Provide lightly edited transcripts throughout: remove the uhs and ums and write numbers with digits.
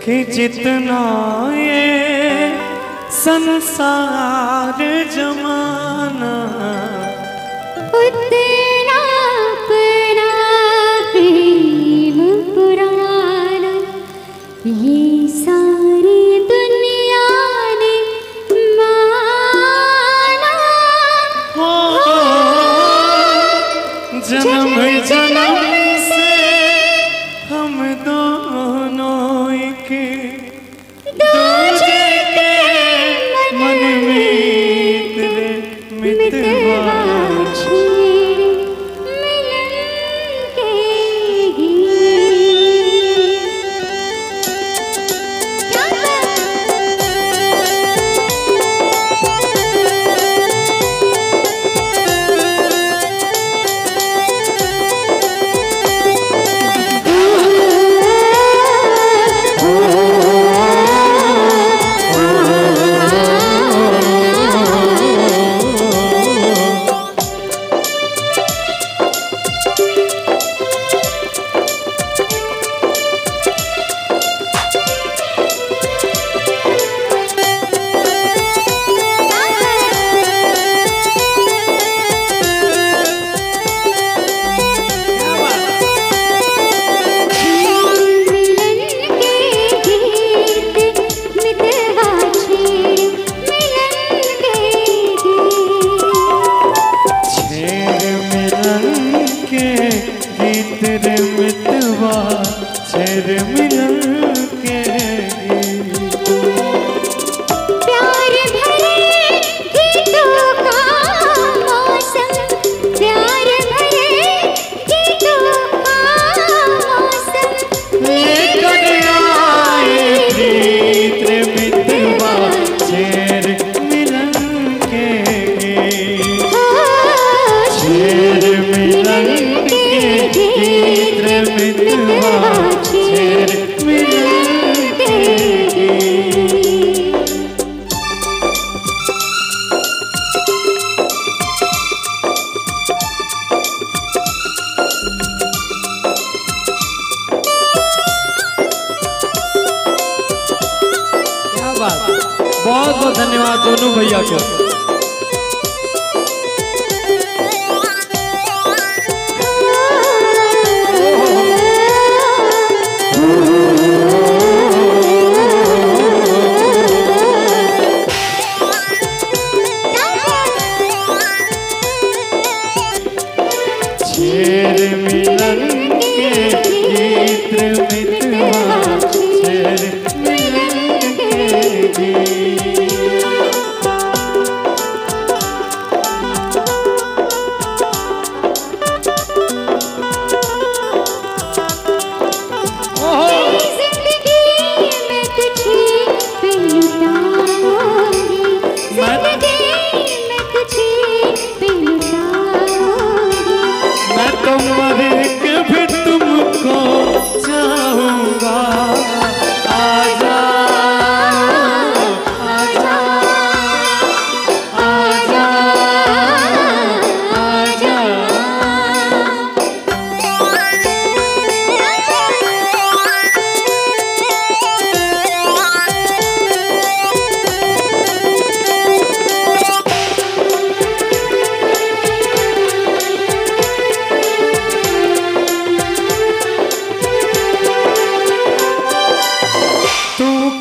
कि जितना ये संसार जमाना उतना अपना प्रेम पुराना ये सारी दुनिया ने माना। जन्म जन्म से हम दोनों एक दूजे के मन में मितवा छेड़े मिलन के बहुत बहुत धन्यवाद दोनों भैया को। छेड़ मिलन के गीत मितवा छेड़ मिलन के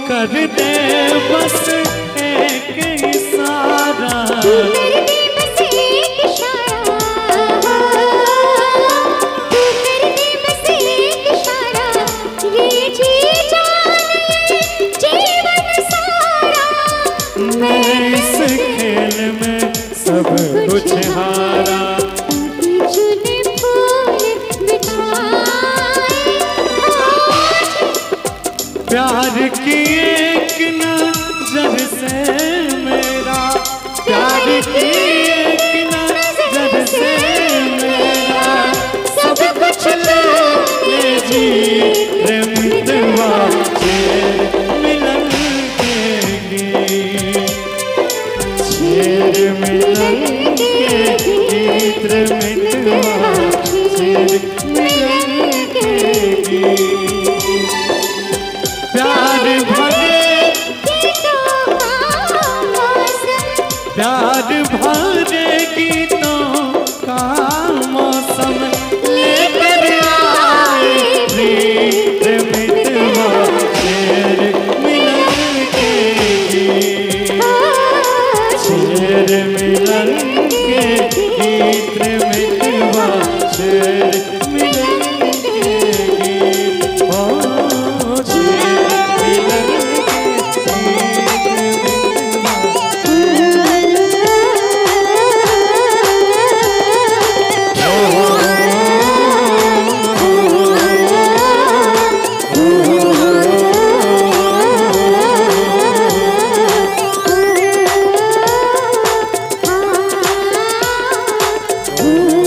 कर दे बस एक इशारा, तू कर दे बस एक इशारा, तू कर दे बस एक इशारा, ये जी जाने जीवन सारा। मैं इस खेल में सब कुछ हारा, चुने फूल बिछाए प्यार की एक नजर से मेरा, प्यार की एक नजर से मेरा सब कुछ ले जी रे मितवा छेड़ मिलन के छेड़ मिलन के गीत मितवा छेड़ मिलन के प्यार मिलेंगे गीत मितवा शेर मिलेंगे गीत ओ शेर मिलेंगे Oh